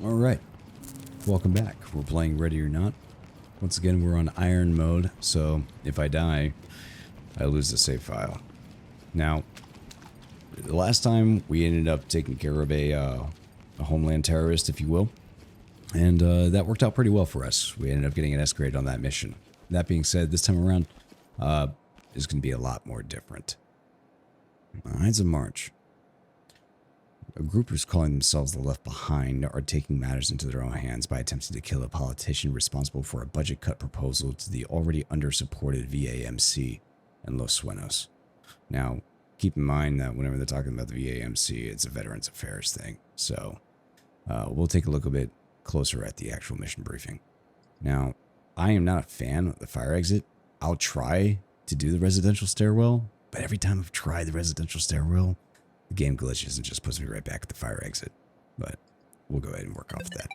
Alright, welcome back. We're playing Ready or Not. Once again, we're on Iron mode, so if I die, I lose the save file. Now, the last time we ended up taking care of a homeland terrorist, if you will, and that worked out pretty well for us. We ended up getting an S grade on that mission. That being said, this time around is going to be a lot more different. Ides of March. A group who's calling themselves the Left Behind are taking matters into their own hands by attempting to kill a politician responsible for a budget cut proposal to the already under-supported VAMC in Los Suenos. Now, keep in mind that whenever they're talking about the VAMC, it's a Veterans Affairs thing. So, we'll take a look a bit closer at the actual mission briefing. Now, I am not a fan of the fire exit. I'll try to do the residential stairwell, but every time I've tried the residential stairwell, the game glitches and just puts me right back at the fire exit. But we'll go ahead and work off that.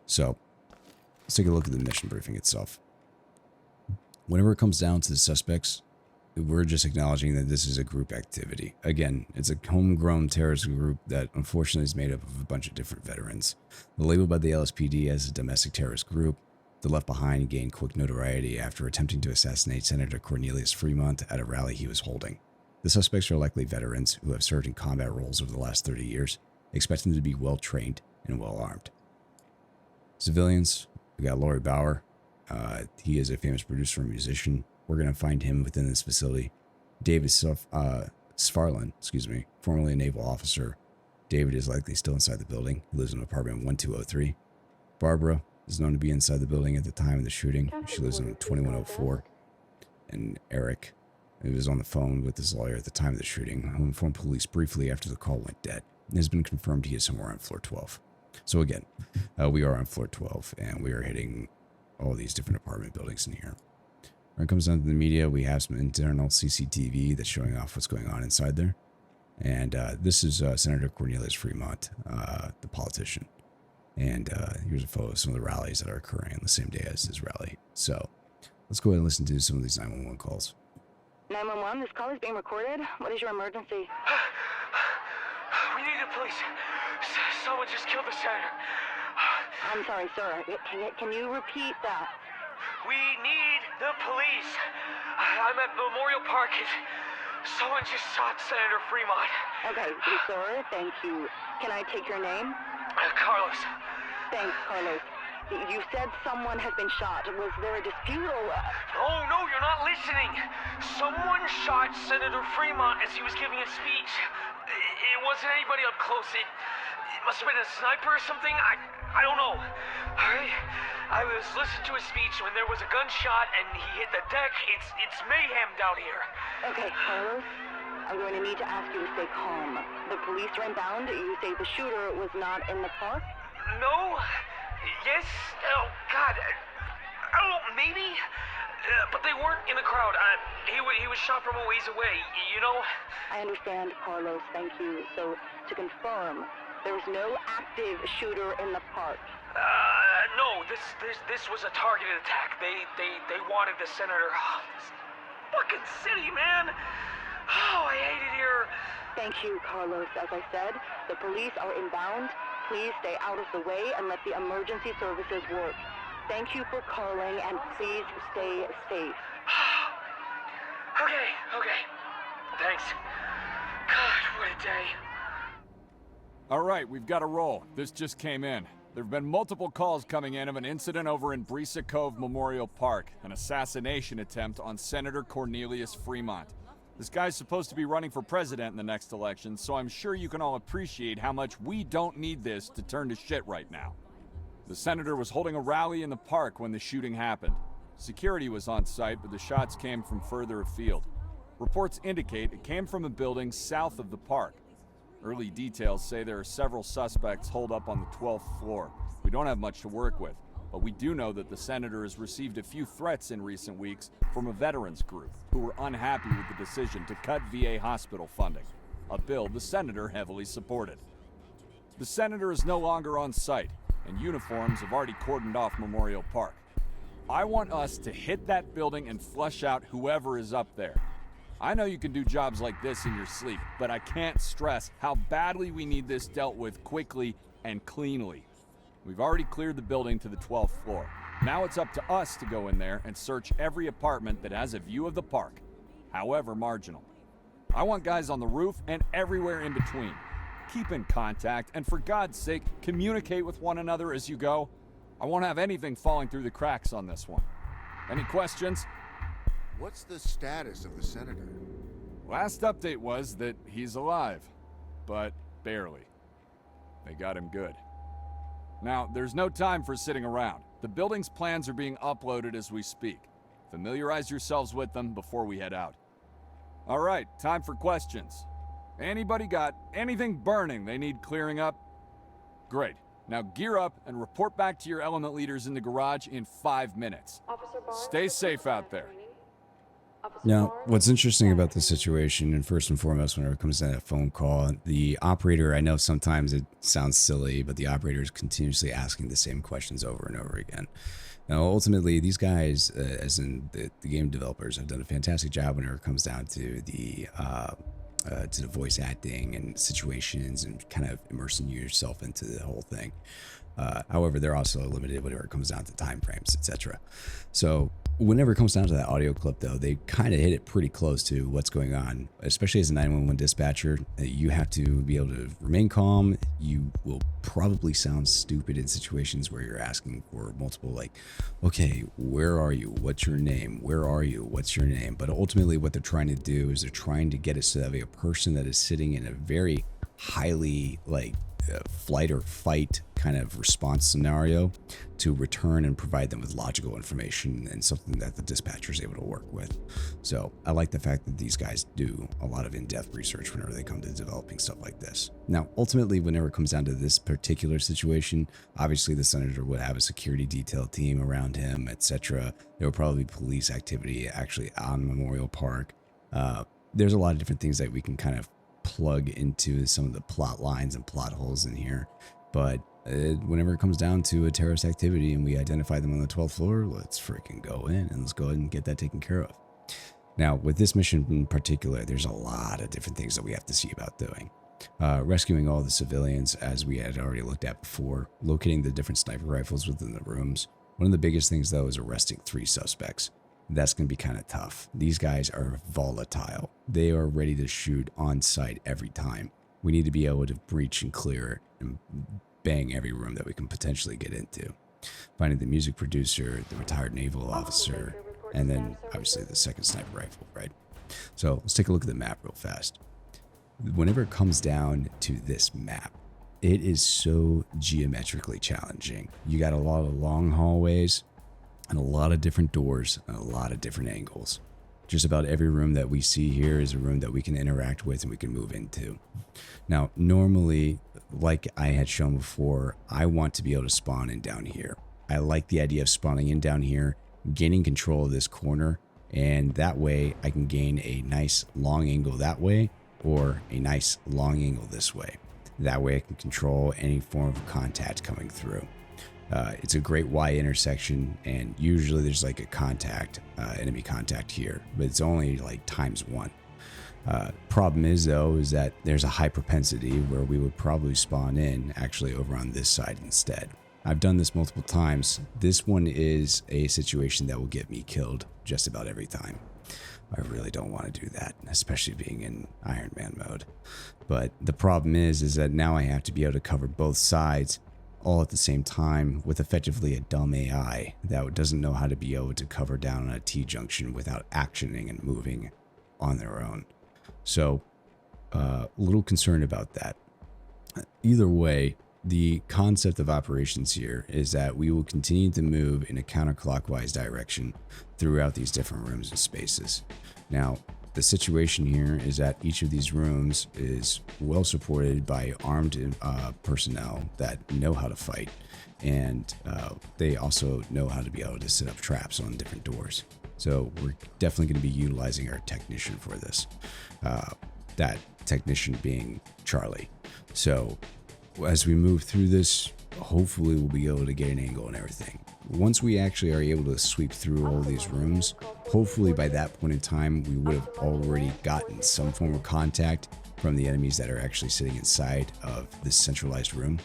So, let's take a look at the mission briefing itself. Whenever it comes down to the suspects, we're just acknowledging that this is a group activity. Again, it's a homegrown terrorist group that unfortunately is made up of a bunch of different veterans. Labeled by the LSPD as a domestic terrorist group, the Left Behind gained quick notoriety after attempting to assassinate Senator Cornelius Fremont at a rally he was holding. The suspects are likely veterans who have served in combat roles over the last 30 years, expecting them to be well-trained and well-armed. Civilians, we got Laurie Bauer. He is a famous producer and musician. We're going to find him within this facility. David Sfarland, formerly a naval officer. David is likely still inside the building. He lives in apartment 1203. Barbara is known to be inside the building at the time of the shooting. She lives in 2104. And Eric, who was on the phone with his lawyer at the time of the shooting, who informed police briefly after the call went dead. It has been confirmed he is somewhere on floor 12. So again, we are on floor 12, and we are hitting all these different apartment buildings in here. When it comes down to the media, we have some internal CCTV that's showing off what's going on inside there. And this is Senator Cornelius Fremont, the politician. And here's a photo of some of the rallies that are occurring on the same day as his rally. So let's go ahead and listen to some of these 911 calls. 911, this call is being recorded. What is your emergency? We need the police. Someone just killed the senator. I'm sorry, sir. Can you repeat that? We need the police. I'm at Memorial Park. Someone just shot Senator Fremont. Okay, sir, thank you. Can I take your name? Carlos. Thanks, Carlos. You said someone has been shot. Was there a dispute or... No, you're not listening. Someone shot Senator Fremont as he was giving a speech. It wasn't anybody up close. It must have been a sniper or something. I don't know. Alright? I was listening to his speech when there was a gunshot and he hit the deck. It's mayhem down here. Okay, Carlos. I'm going to need to ask you to stay calm. The police are inbound. You say the shooter was not in the park? No. Yes. Oh, God. I don't know. Maybe. But they weren't in the crowd. He was shot from a ways away. You know? I understand, Carlos. Thank you. So, to confirm, there was no active shooter in the park? No. This was a targeted attack. They wanted the senator. Oh, this fucking city, man. Oh, I hate it here. Thank you, Carlos. As I said, the police are inbound. Please stay out of the way and let the emergency services work. Thank you for calling, and please stay safe. Okay. Thanks. God, what a day. All right, we've got a roll. This just came in. There have been multiple calls coming in of an incident over in Brisa Cove Memorial Park, an assassination attempt on Senator Cornelius Fremont. This guy's supposed to be running for president in the next election, so I'm sure you can all appreciate how much we don't need this to turn to shit right now. The senator was holding a rally in the park when the shooting happened. Security was on site, but the shots came from further afield. Reports indicate it came from a building south of the park. Early details say there are several suspects holed up on the 12th floor. We don't have much to work with, but we do know that the senator has received a few threats in recent weeks from a veterans group who were unhappy with the decision to cut VA hospital funding, a bill the senator heavily supported. The senator is no longer on site, and uniforms have already cordoned off Memorial Park. I want us to hit that building and flush out whoever is up there. I know you can do jobs like this in your sleep, but I can't stress how badly we need this dealt with quickly and cleanly. We've already cleared the building to the 12th floor. Now it's up to us to go in there and search every apartment that has a view of the park, however marginal. I want guys on the roof and everywhere in between. Keep in contact, and for God's sake, communicate with one another as you go. I won't have anything falling through the cracks on this one. Any questions? What's the status of the senator? Last update was that he's alive, but barely. They got him good. Now, there's no time for sitting around. The building's plans are being uploaded as we speak. Familiarize yourselves with them before we head out. All right, time for questions. Anybody got anything burning they need clearing up? Great. Now gear up and report back to your element leaders in the garage in 5 minutes. Stay safe out there. Now, what's interesting about this situation, and first and foremost, whenever it comes to that phone call, the operator, I know sometimes it sounds silly, but the operator is continuously asking the same questions over and over again. Now, ultimately, these guys, as in the game developers, have done a fantastic job whenever it comes down to the voice acting and situations and kind of immersing yourself into the whole thing. However, they're also limited whenever it comes down to time frames, etc. So whenever it comes down to that audio clip, though, they kind of hit it pretty close to what's going on, especially as a 911 dispatcher. You have to be able to remain calm. You will probably sound stupid in situations where you're asking for multiple, like, okay, where are you? What's your name? Where are you? What's your name? But ultimately what they're trying to do is they're trying to get us to have a person that is sitting in a very highly, like, flight or fight kind of response scenario to return and provide them with logical information and something that the dispatcher is able to work with. So I like the fact that these guys do a lot of in-depth research whenever they come to developing stuff like this. Now, ultimately, whenever it comes down to this particular situation, obviously the senator would have a security detail team around him, etc. There would probably be police activity actually on Memorial Park. There's a lot of different things that we can kind of plug into some of the plot lines and plot holes in here, but whenever it comes down to a terrorist activity and we identify them on the 12th floor, let's freaking go in and let's go ahead and get that taken care of. Now, with this mission in particular, there's a lot of different things that we have to see about doing. Rescuing all the civilians, as we had already looked at before, locating the different sniper rifles within the rooms. One of the biggest things, though, is arresting 3 suspects. That's going to be kind of tough. These guys are volatile. They are ready to shoot on sight every time. We need to be able to breach and clear and bang every room that we can potentially get into. Finding the music producer, the retired naval officer, and then obviously the second sniper rifle, right? So let's take a look at the map real fast. Whenever it comes down to this map, it is so geometrically challenging. You got a lot of long hallways, and a lot of different doors and a lot of different angles. Just about every room that we see here is a room that we can interact with and we can move into. Now, normally, like I had shown before, I want to be able to spawn in down here. I like the idea of spawning in down here, gaining control of this corner, and that way I can gain a nice long angle that way or a nice long angle this way. That way I can control any form of contact coming through. It's a great Y intersection, and usually there's like a contact, enemy contact here, but it's only like ×1. Problem is, though, is that there's a high propensity where we would probably spawn in actually over on this side instead. I've done this multiple times. This one is a situation that will get me killed just about every time. I really don't want to do that, especially being in Ironman mode. But the problem is that now I have to be able to cover both sides all at the same time with effectively a dumb AI that doesn't know how to be able to cover down on a T-junction without actioning and moving on their own. So, a little concerned about that. Either way, the concept of operations here is that we will continue to move in a counterclockwise direction throughout these different rooms and spaces. Now, the situation here is that each of these rooms is well supported by armed personnel that know how to fight, and they also know how to be able to set up traps on different doors. So we're definitely going to be utilizing our technician for this. That technician being Charlie. So as we move through this, hopefully we'll be able to get an angle and everything. Once we actually are able to sweep through all these rooms, hopefully by that point in time, we would have already gotten some form of contact from the enemies that are actually sitting inside of this centralized room.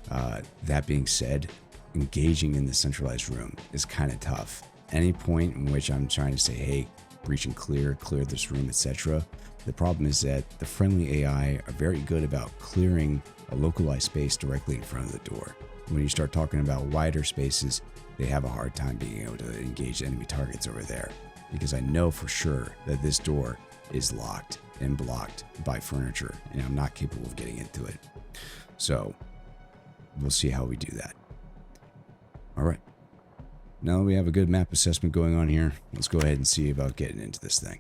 That being said, engaging in the centralized room is kind of tough. Any point in which I'm trying to say, hey, breach and clear this room, etc. The problem is that the friendly AI are very good about clearing a localized space directly in front of the door. When you start talking about wider spaces, they have a hard time being able to engage enemy targets over there, because I know for sure that this door is locked and blocked by furniture, and I'm not capable of getting into it. So we'll see how we do that. All right. Now that we have a good map assessment going on here, let's go ahead and see about getting into this thing.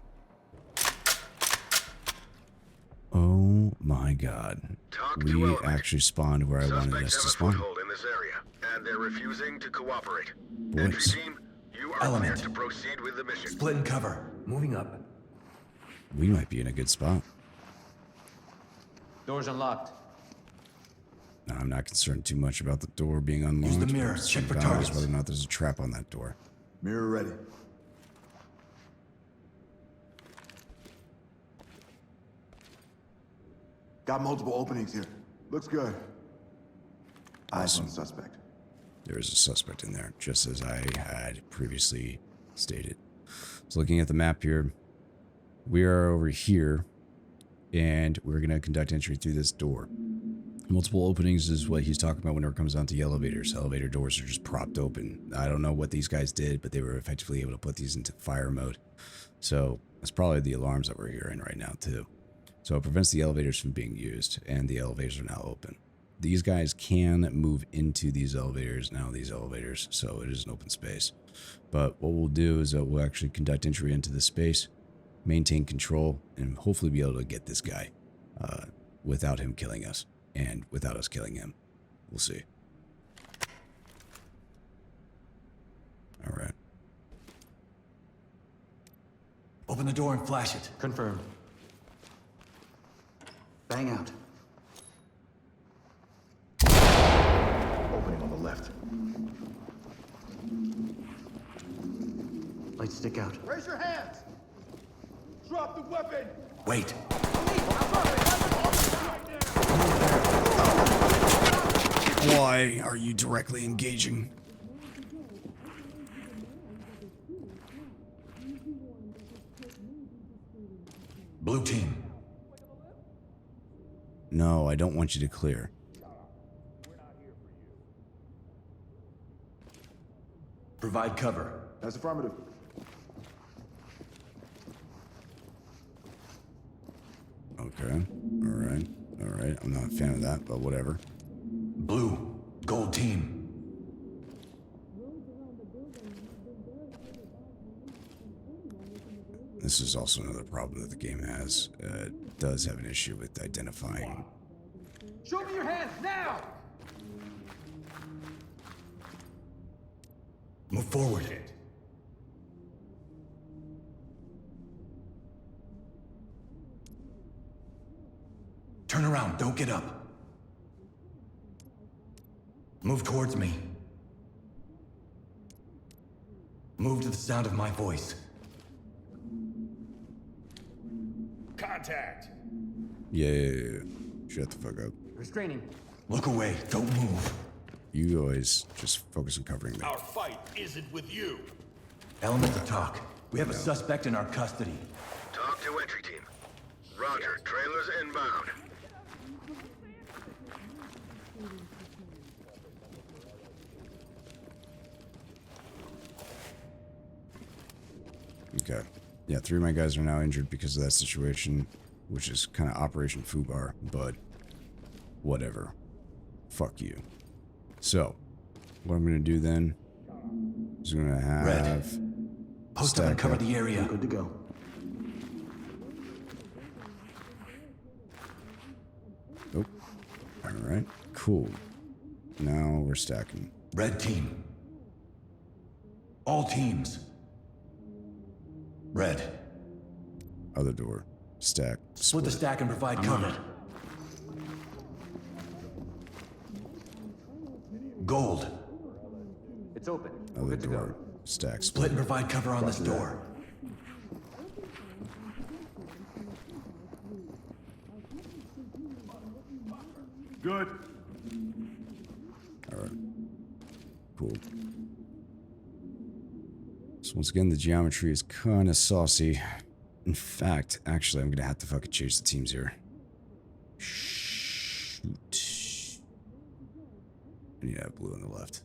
Oh my god. We actually spawned where I wanted us to spawn. In this area, and they're refusing to cooperate. Boys. Entry team, you are cleared to proceed with the mission. Split and cover. Moving up. We might be in a good spot. Doors unlocked. Now, I'm not concerned too much about the door being unlocked. Use the mirror. Check for targets. Whether or not there's a trap on that door. Mirror ready. Got multiple openings here. Looks good. Eyes on suspect. There is a suspect in there, just as I had previously stated. So looking at the map here, we are over here, and we're going to conduct entry through this door. Multiple openings is what he's talking about whenever it comes down to elevators. Elevator doors are just propped open. I don't know what these guys did, but they were effectively able to put these into fire mode. So that's probably the alarms that we're hearing right now too. So it prevents the elevators from being used, and the elevators are now open. These guys can move into these elevators now, so it is an open space. But what we'll do is we'll actually conduct entry into this space, maintain control, and hopefully be able to get this guy without him killing us. And without us killing him. We'll see. Alright. Open the door and flash it. Confirmed. Bang out. Opening on the left. Lights stick out. Raise your hands! Drop the weapon! Wait. Why are you directly engaging? Blue team. No, I don't want you to clear. Provide cover. That's affirmative. Okay. Alright. Alright. I'm not a fan of that, but whatever. Blue. Gold team. This is also another problem that the game has. It does have an issue with identifying. Show me your hands now! Move forward. Turn around. Don't get up. Move towards me. Move to the sound of my voice. Contact! Yeah. Shut the fuck up. Restraining. Look away. Don't move. You always just focus on covering me. Our fight isn't with you. Element to talk. We have a suspect in our custody. Talk to entry team. Roger, trailers inbound. Okay. Yeah, 3 of my guys are now injured because of that situation, which is kind of Operation Fubar, but whatever. Fuck you. So, what I'm going to do then is I'm going to have... Red. Post up and cover the area. Good to go. Oh. Alright. Cool. Now we're stacking. Red team. All teams. Red. Other door. Stack. Split the stack and provide cover. Gold. It's open. Other Good to door. go. Stack. Split and provide cover on this door. Good. cool. So once again, the geometry is kind of saucy. In fact, actually, I'm going to have to fucking change the teams here. Shoot. I need to have blue on the left.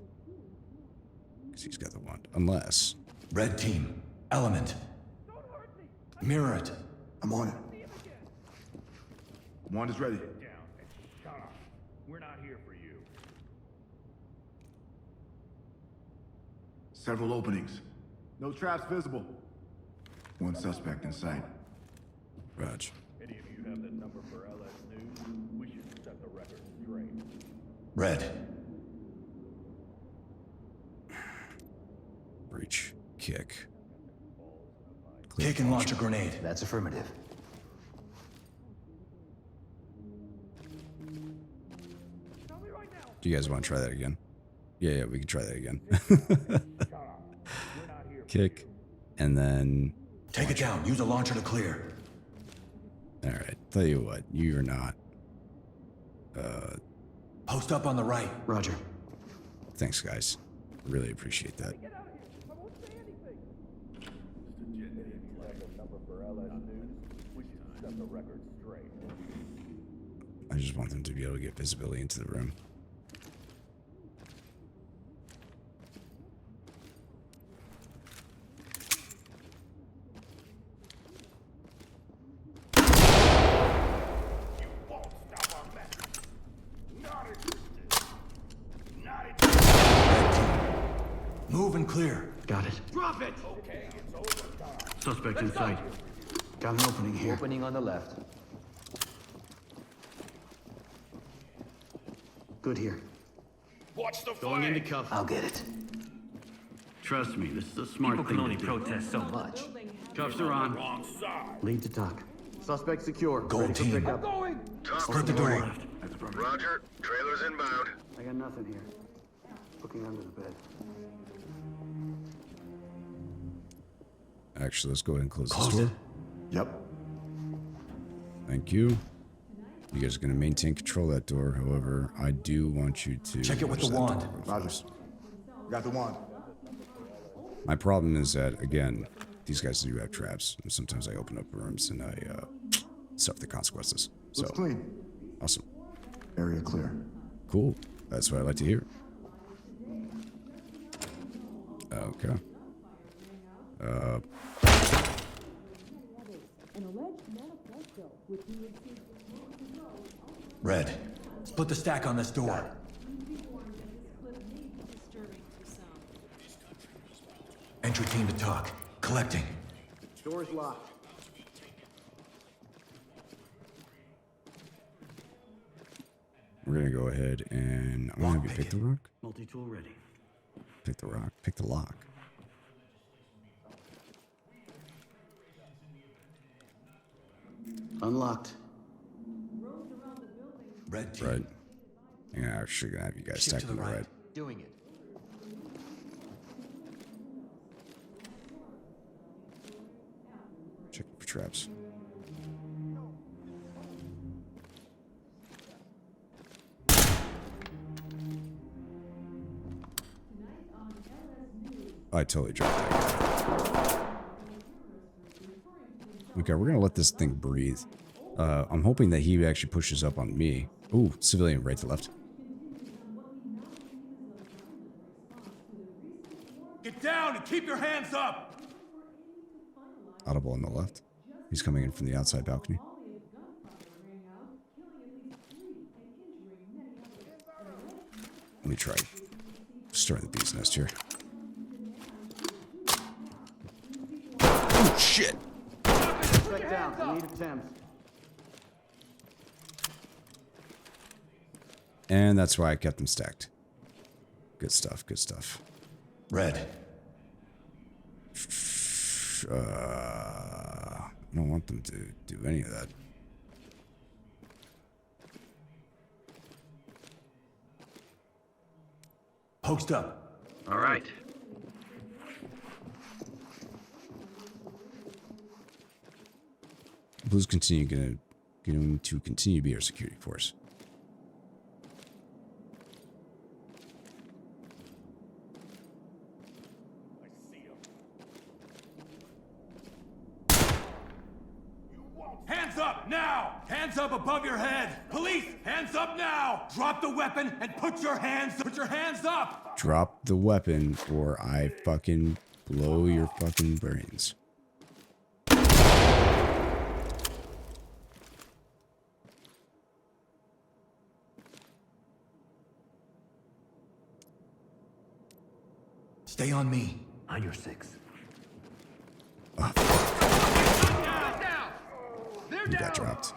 Because he's got the wand. Unless... Red team. Element. Mirror it. I'm on it. Wand is ready. We're not here for you. Several openings. No traps visible. One suspect in sight. Raj. Any of you have the number for LS News? We should set the record straight. Red. Breach. Kick. Kick and launch a grenade. That's affirmative. Do you guys want to try that again? Yeah, we can try that again. Kick. And then... Take it down. Use a launcher to clear. Alright, tell you what, you're not. Post up on the right. Roger. Thanks, guys. Really appreciate that. I just want them to be able to get visibility into the room. Move and clear. Got it. Drop it! Okay, it's over. Suspect in sight. Got an opening here. Opening on the left. Good here. Watch the Going flag! into cuff. I'll get it. Trust me, this is a smart thing to do. Protest so much. Cuffs are on. Wrong side. Lead to talk. Suspect secure. Gold Ready for team. pickup. Spread the door. Roger. Trailers inbound. I got nothing here. Looking under the bed. Actually, let's go ahead and close Close this door. it. Yep. Thank you. You guys are going to maintain control of that door. However, I do want you to... Check it with close the that wand. door Roger. first. Got the wand. My problem is that, again, these guys do have traps. And sometimes I open up rooms and I suffer the consequences. So, Looks clean. awesome. Area clear. Cool. That's what I like to hear. Okay. Red. Split the stack on this door. Entry team to talk. Collecting. Door's locked. We're going to go ahead and... I'm going to have you pick the rock. Multi-tool ready. Pick the rock. Pick the lock. Unlocked. Red team. Right. I'm actually going to have you guys Shift stack to to the the right. right. Doing it. Check for traps. I totally dropped that. Okay, we're gonna let this thing breathe. I'm hoping that he actually pushes up on me. Ooh, civilian right to left. Get down and keep your hands up! Audible on the left. He's coming in from the outside balcony. Let me try starting the bee's nest here. Oh shit! Check down. I need attempts. And that's why I kept them stacked. Good stuff, good stuff. Red. I don't want them to do any of that. Post up. All right. Blue's going to continue to be our security force. up, now! Hands up above your head! Police, hands up now! Drop the weapon and put your hands up! Drop the weapon or I fucking blow your fucking brains. Stay on me. On your six. You got dropped.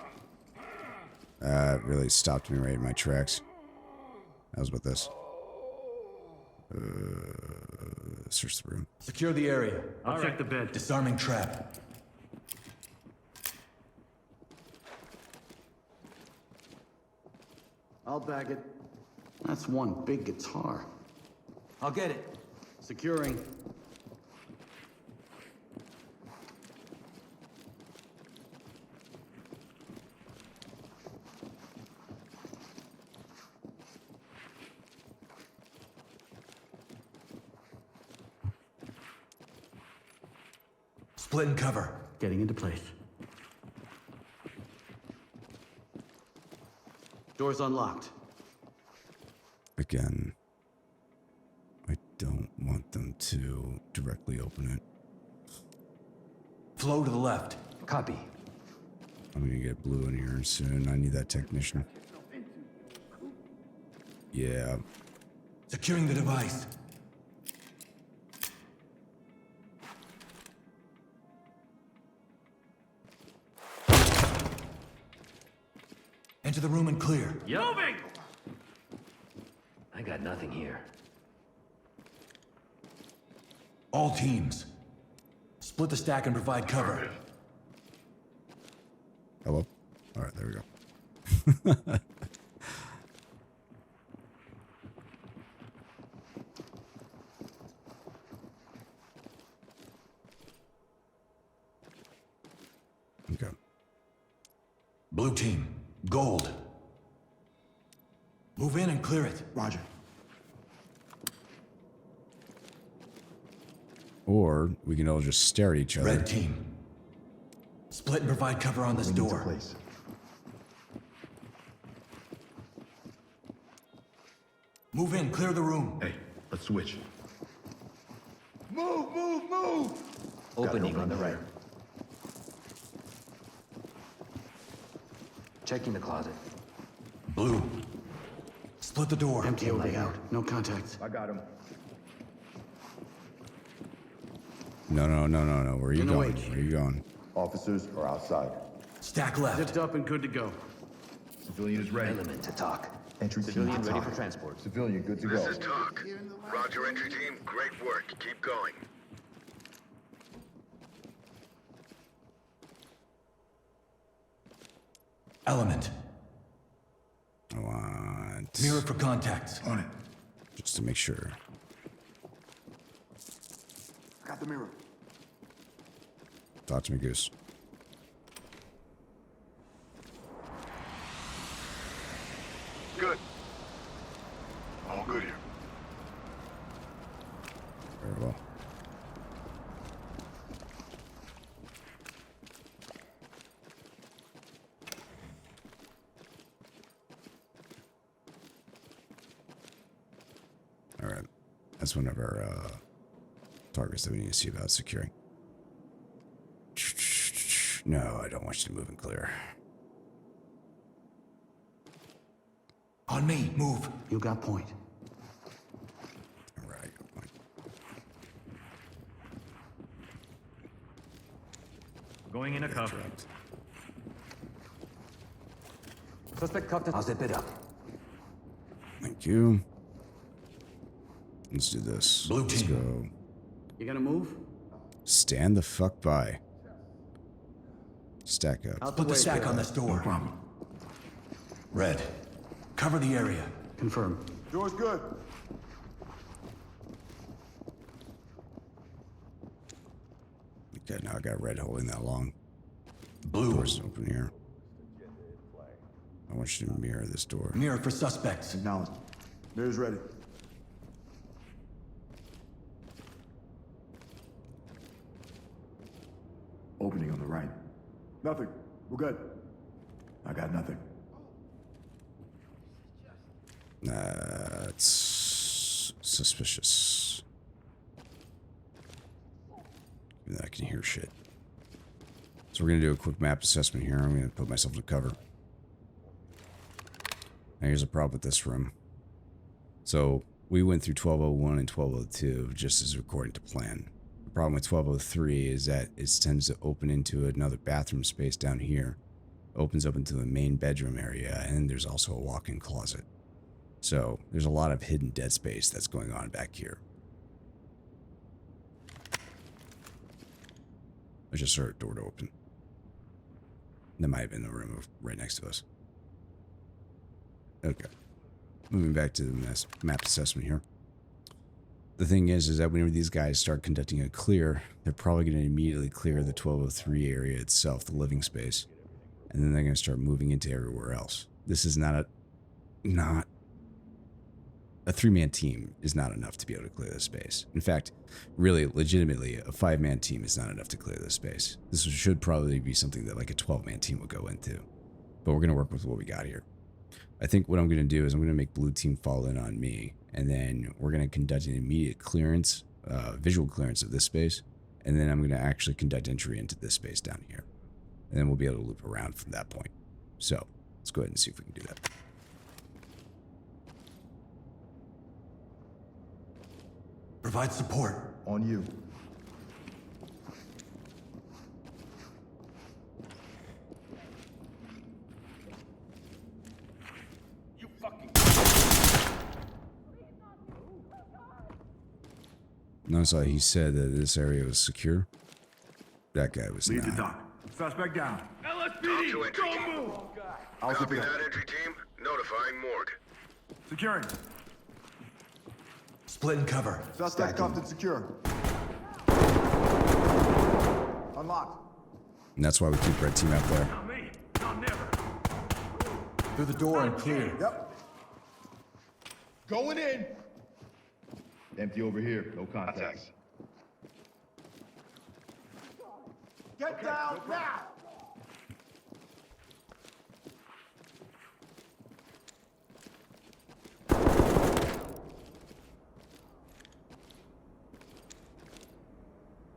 Really stopped me right in my tracks. How's about this? Search the room. Secure the area. I'll check the bed. Disarming trap. I'll bag it. That's one big guitar. I'll get it. Securing. Split and cover. Getting into place. Door's unlocked. Again, I don't want them to directly open it. Flow to the left. Copy. I'm gonna get blue in here soon. I need that technician. Yeah. Securing the device. Enter the room and clear. Moving! I got nothing here. All teams. Split the stack and provide cover. Hello? Alright, there we go. Okay. Blue team. Gold. Move in and clear it. Roger. Or we can all just stare at each other. Red team. Split and provide cover on this Moving into door. place. Move in, clear the room. Hey, let's switch. Move, move, move! Opening on the right. Checking the closet. Blue. Split the door. Empty layout. No contact. I got him. No. Where are you In the going? wake. Where are you going? Officers are outside. Stack left. Zipped up and good to go. Civilian is ready. Element to talk. Entry team Civilian to ready talk. for transport. Civilian good to This go. is Talk. Roger, entry team. Great work. Keep going. Element. I want... Mirror for contacts. On it. Just to make sure. Got the mirror. Talk to me, Goose. Good. All good here. Very well. Alright. That's one of our targets that we need to see about securing. No, I don't want you to move and clear. On me, move. You got point. Alright, good point. Going in a cuff. Dropped. Suspect cuffed. I'll zip it up. Thank you. Let's do this. Blue Let's team. go. You gonna move? Stand the fuck by. Stack up. Put the stack on this door. No problem. Red. Cover the area. Confirm. Door's good. Okay, now I got red holding that long. Blue. Door's open here. I want you to mirror this door. Mirror for suspects. Acknowledged. Mirror's ready. Opening on the right. Nothing. We're good. I got nothing. That's suspicious. Even though I can hear shit. So we're going to do a quick map assessment here. I'm going to put myself into cover. Now here's a problem with this room. So we went through 1201 and 1202 just as according to plan. The problem with 1203 is that it tends to open into another bathroom space down here. It opens up into the main bedroom area, and there's also a walk-in closet. So there's a lot of hidden dead space that's going on back here. I just saw a door to open. That might have been the room right next to us. Okay. Moving back to the map assessment here. The thing is that whenever these guys start conducting a clear, they're probably going to immediately clear the 1203 area itself, the living space. And then they're going to start moving into everywhere else. This is not a three-man team is not enough to be able to clear this space. In fact, really, legitimately, a five-man team is not enough to clear this space. This should probably be something that like a 12-man team would go into. But we're going to work with what we got here. I think what I'm going to do is I'm going to make blue team fall in on me, and then we're going to conduct an immediate clearance, visual clearance of this space, and then I'm going to actually conduct entry into this space down here. And then we'll be able to loop around from that point. So, let's go ahead and see if we can do that. Provide support. On you. You fucking... Notice how he said that this area was secure. That guy was Lead the not. dock. Suspect down. Talk to entry team. I'll Copy zip it that, up. entry team. Notifying morgue. Securing. Split and cover. Suspect cuffed and secure. Unlocked. And that's why we keep red team out there. Not me. Not never. Through the door and clear. Yep. Going in. Empty over here. No contacts. Get down now!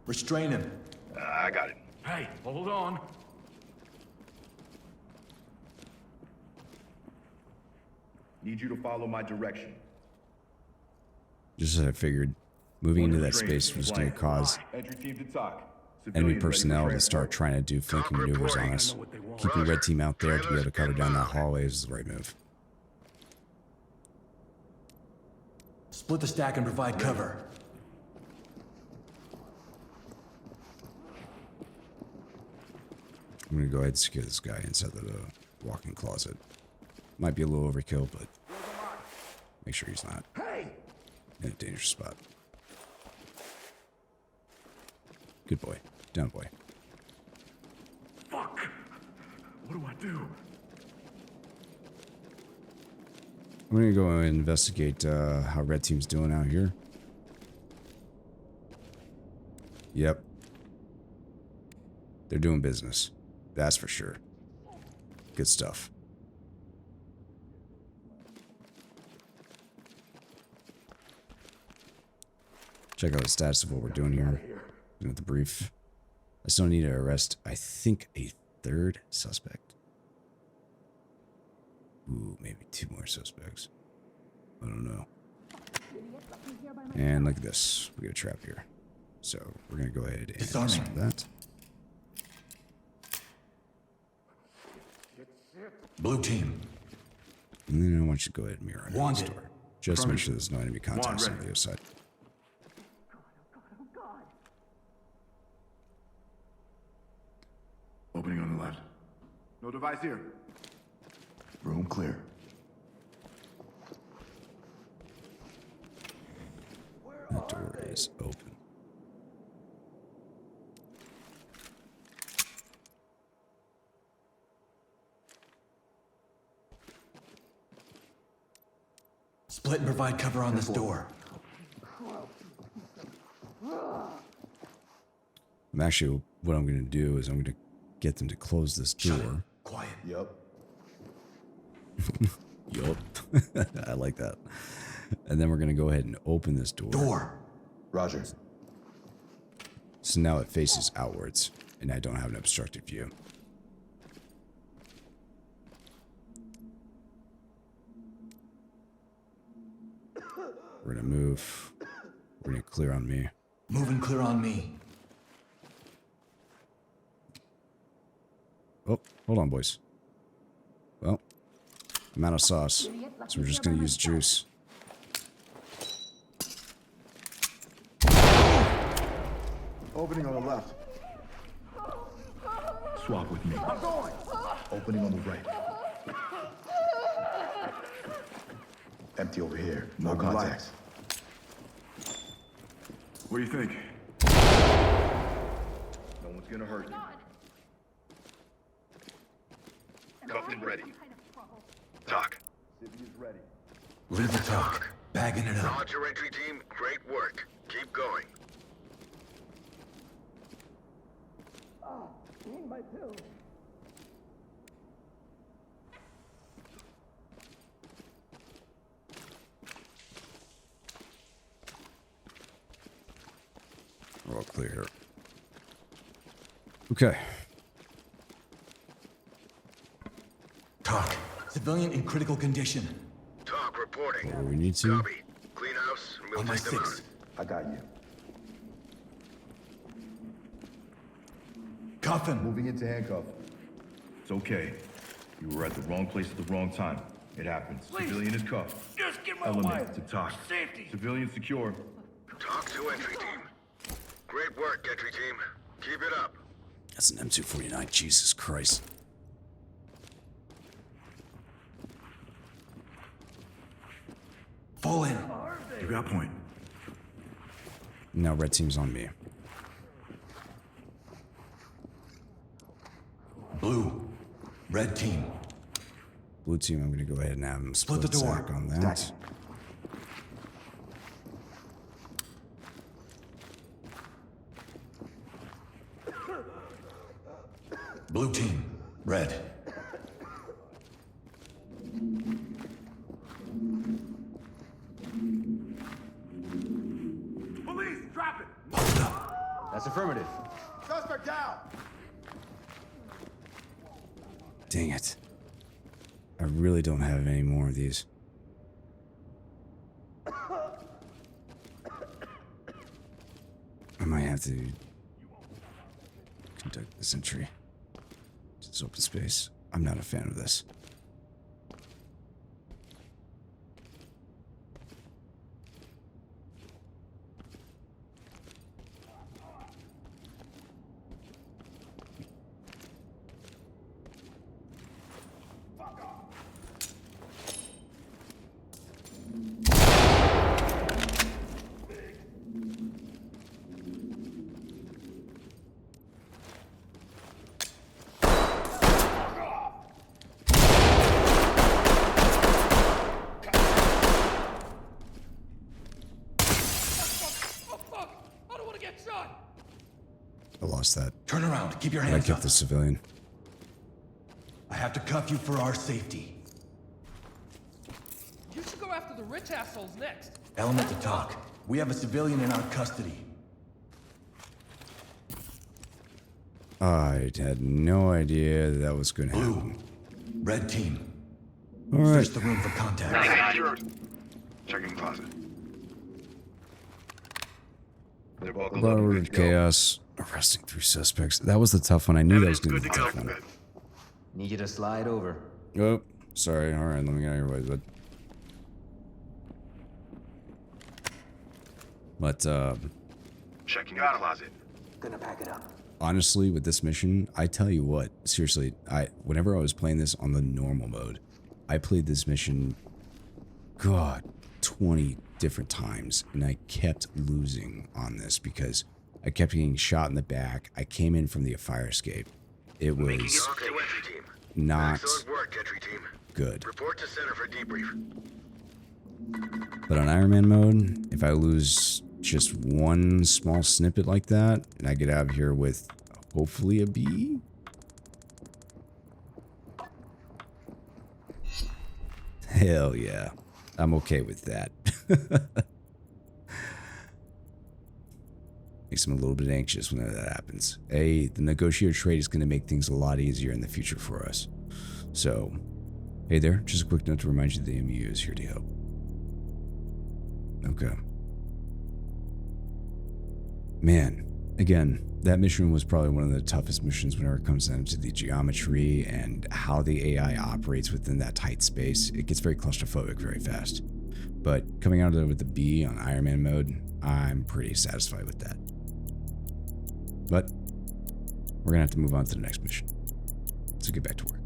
Restrain him. I got it. Hey, hold on. Need you to follow my direction. Just as I figured, moving into that space was going to cause Entry team to talk. enemy personnel to start trying to do flanking maneuvers on us. Keeping red team out there to be able to cover down that hallway is the right move. Split the stack and provide cover. I'm going to go ahead and secure this guy inside the walk-in closet. Might be a little overkill, but make sure he's not in a dangerous spot. Good boy. Down boy. Fuck. What do I do? I'm going to go and investigate how red team's doing out here. Yep. They're doing business. That's for sure. Good stuff. Check out the status of what we're doing here. Looking at the brief. I still need to arrest, I think, a third suspect. Ooh, maybe two more suspects. I don't know. And look at this. We got a trap here. So we're going to go ahead and disarm that. Blue team. And then I want you to go ahead and mirror on the door. Just to make sure there's no enemy contacts on ready. the other side. Opening on the left. No device here. Room clear. That door is open. Split and provide cover on this door. What I'm going to do is I'm going to get them to close this door. Quiet. Yep. Yup. I like that. And then we're going to go ahead and open this door. Door. Roger. So now it faces outwards, and I don't have an obstructed view. We're going to move. We're going to clear on me. Move and clear on me. Oh, hold on, boys. Well, I'm out of sauce, so we're just going to use juice. Opening on the left. Swap with me. I'm going. Opening on the right. Empty over here. No contacts. What do you think? No one's gonna hurt you. Cuffed and ready. Talk. Lead the talk. Bagging it up. Roger, entry team. Great work. Keep going. We're all clear here. Okay. Talk. Civilian in critical condition. Talk reporting. Where we need to. Copy. Clean house, and we'll On my take them out. 6. I got you. Cuff him. Moving into handcuff. It's okay. You were at the wrong place at the wrong time. It happens. Civilian is cuffed. Just get my Element wife. to talk. Safety. Civilian secure. Talk to entry team. Great work, entry team. Keep it up. That's an M249. Jesus Christ. Fall in. You got point. Now red team's on me. Blue. Red team. Blue team, I'm going to go ahead and have them split the door. sack on that. Stack. Blue team. Red. Police, drop it. Post up. That's affirmative. Suspect down. Dang it. I really don't have any more of these. I might have to conduct this entry. It's open space. I'm not a fan of this. I lost that. Turn around. Keep your But I hands kept up. the civilian. I have to cuff you for our safety. You should go after the rich assholes next. Element to talk. We have a civilian in our custody. I had no idea that was going to Blue. happen. Red team. All right. Search the room for contacts. Checking closet. They're both Lower of chaos. Arresting 3 suspects. That was the tough one. I knew that was going to be the tough one. Need you to slide over. Oh, sorry. All right, let me get out of your way, bud. But, Checking out closet. Gonna pack it up. honestly, with this mission, I tell you what, seriously, whenever I was playing this on the normal mode, I played this mission, God, 20 different times, and I kept losing on this because I kept getting shot in the back. I came in from the fire escape. It was not good. Report to center for debrief. But on Ironman mode, if I lose just one small snippet like that, and I get out of here with hopefully a B. Hell yeah. I'm okay with that. Makes him a little bit anxious whenever that happens. The negotiator trade is going to make things a lot easier in the future for us. So, hey there, just a quick note to remind you that the MU is here to help. Okay. Man, again, that mission was probably one of the toughest missions whenever it comes down to the geometry and how the AI operates within that tight space. It gets very claustrophobic very fast. But coming out of it with the B on Ironman mode, I'm pretty satisfied with that. But we're going to have to move on to the next mission. So get back to work.